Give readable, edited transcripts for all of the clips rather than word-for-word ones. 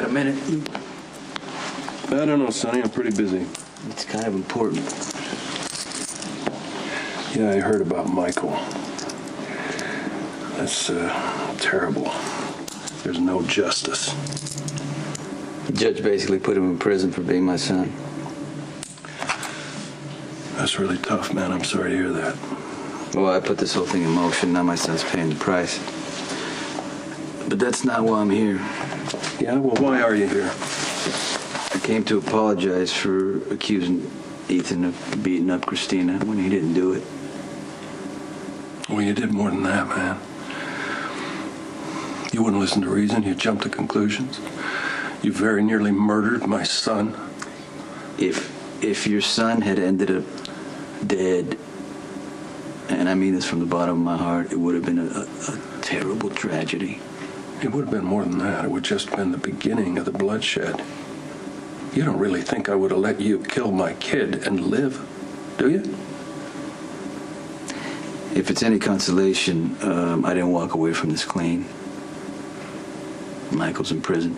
got a minute, Luke? I don't know, Sonny. I'm pretty busy. It's kind of important. Yeah, I heard about Michael. That's terrible. There's no justice. The judge basically put him in prison for being my son. That's really tough, man. I'm sorry to hear that. Well, I put this whole thing in motion. Now my son's paying the price. But that's not why I'm here. Yeah? Well, why are you here? I came to apologize for accusing Ethan of beating up Kristina when he didn't do it. Well, you did more than that, man. You wouldn't listen to reason. You jumped to conclusions. You very nearly murdered my son. If your son had ended up dead, and I mean this from the bottom of my heart, it would have been a terrible tragedy. It would have been more than that. It would have just been the beginning of the bloodshed. You don't really think I would have let you kill my kid and live, do you? If it's any consolation, I didn't walk away from this clean. Michael's in prison.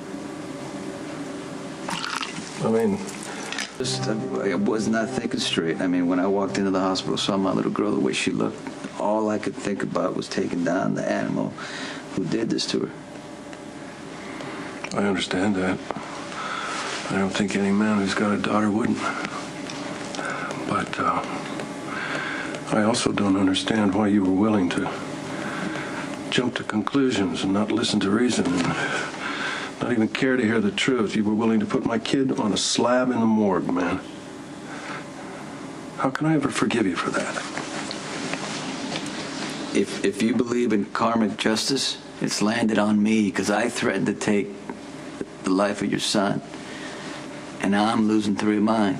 I mean... I was not thinking straight. I mean, when I walked into the hospital, saw my little girl, the way she looked, all I could think about was taking down the animal who did this to her. I understand that. I don't think any man who's got a daughter wouldn't. But I also don't understand why you were willing to jump to conclusions and not listen to reason and not even care to hear the truth. You were willing to put my kid on a slab in the morgue, man. How can I ever forgive you for that? If you believe in karmic justice, it's landed on me because I threatened to take the life of your son, and now I'm losing 3 of mine.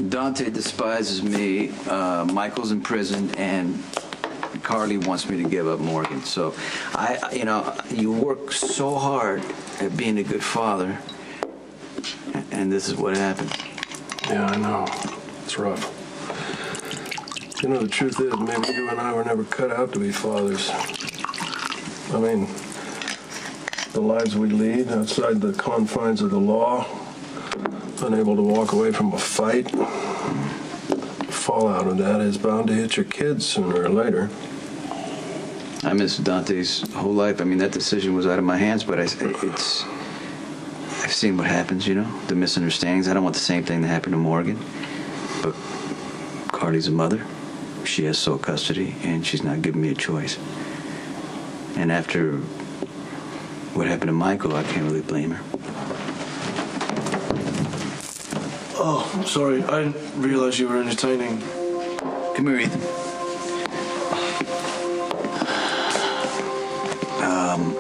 Dante despises me, Michael's in prison, and Carly wants me to give up Morgan. So, you work so hard at being a good father, and this is what happened. Yeah, I know. It's rough. You know, the truth is, maybe you and I were never cut out to be fathers. I mean, the lives we lead outside the confines of the law, unable to walk away from a fight, fallout of that is bound to hit your kids sooner or later. I miss Dante's whole life. I mean, that decision was out of my hands, but I've seen what happens, you know, the misunderstandings. I don't want the same thing to happen to Morgan, but Carly's a mother. She has sole custody, and she's not giving me a choice. And after what happened to Michael, I can't really blame her. Oh, I'm sorry. I didn't realize you were entertaining. Come here, Ethan.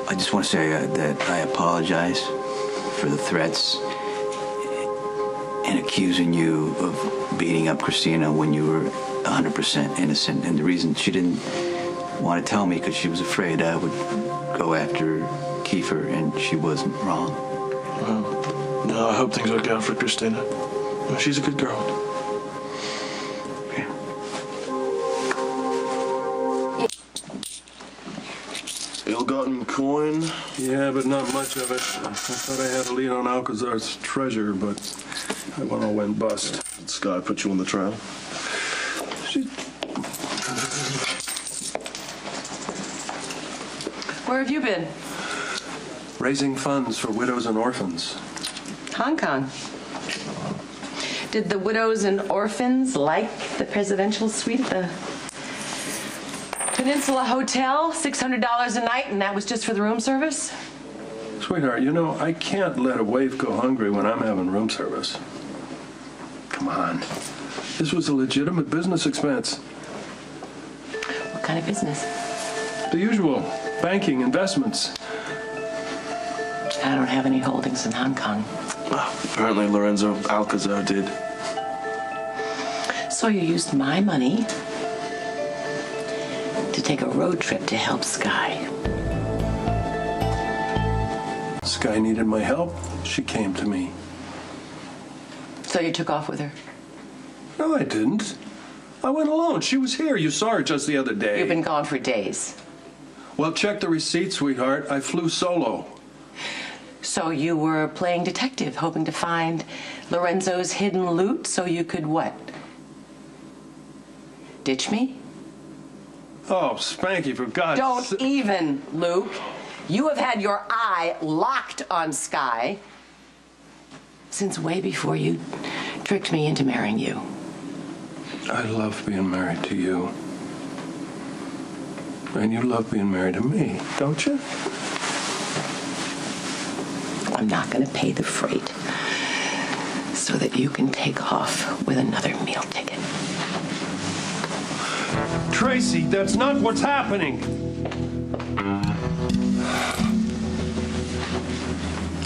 I just want to say that I apologize for the threats and accusing you of beating up Kristina when you were 100% innocent. And the reason she didn't want to tell me because she was afraid I would go after Kiefer, and she wasn't wrong. Well, no, I hope things work out for Kristina. She's a good girl. Okay. Ill-gotten coin? Yeah, but not much of it. I thought I had a lead on Alcazar's treasure, but that one all went bust. This guy put you on the trail? Where have you been? Raising funds for widows and orphans. Hong Kong. Did the widows and orphans like the presidential suite at the Peninsula Hotel? $600 a night, and that was just for the room service? Sweetheart, you know, I can't let a waif go hungry when I'm having room service. Come on. This was a legitimate business expense. What kind of business? The usual. Banking, investments. I don't have any holdings in Hong Kong. Well, apparently Lorenzo Alcazar did. So you used my money to take a road trip to help Sky. Sky needed my help. She came to me. So you took off with her? No, I didn't. I went alone. She was here. You saw her just the other day. You've been gone for days. Well, check the receipt, sweetheart. I flew solo. So you were playing detective, hoping to find Lorenzo's hidden loot so you could what? Ditch me? Oh, Spanky, for God's sake. Don't even, Luke. You have had your eye locked on Sky since way before you tricked me into marrying you. I love being married to you. And you love being married to me, don't you? I'm not going to pay the freight so that you can take off with another meal ticket. Tracy, that's not what's happening.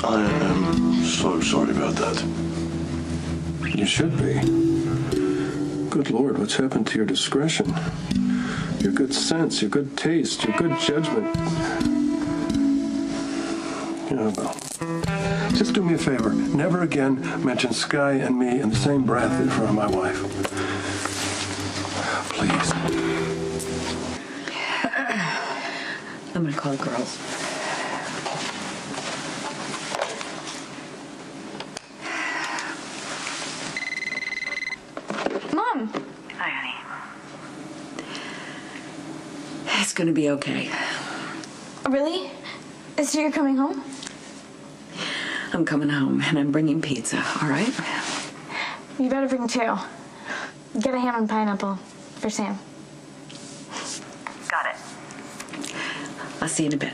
I am so sorry about that. You should be. Good Lord, what's happened to your discretion? Your good sense, your good taste, your good judgment. Yeah, well, just do me a favor. Never again mention Sky and me in the same breath in front of my wife. Please. I'm gonna call the girls. Mom! Hi, honey. It's gonna be okay. Really? So you're coming home? I'm coming home and I'm bringing pizza, all right? You better bring 2. Get a ham and pineapple for Sam. Got it. I'll see you in a bit.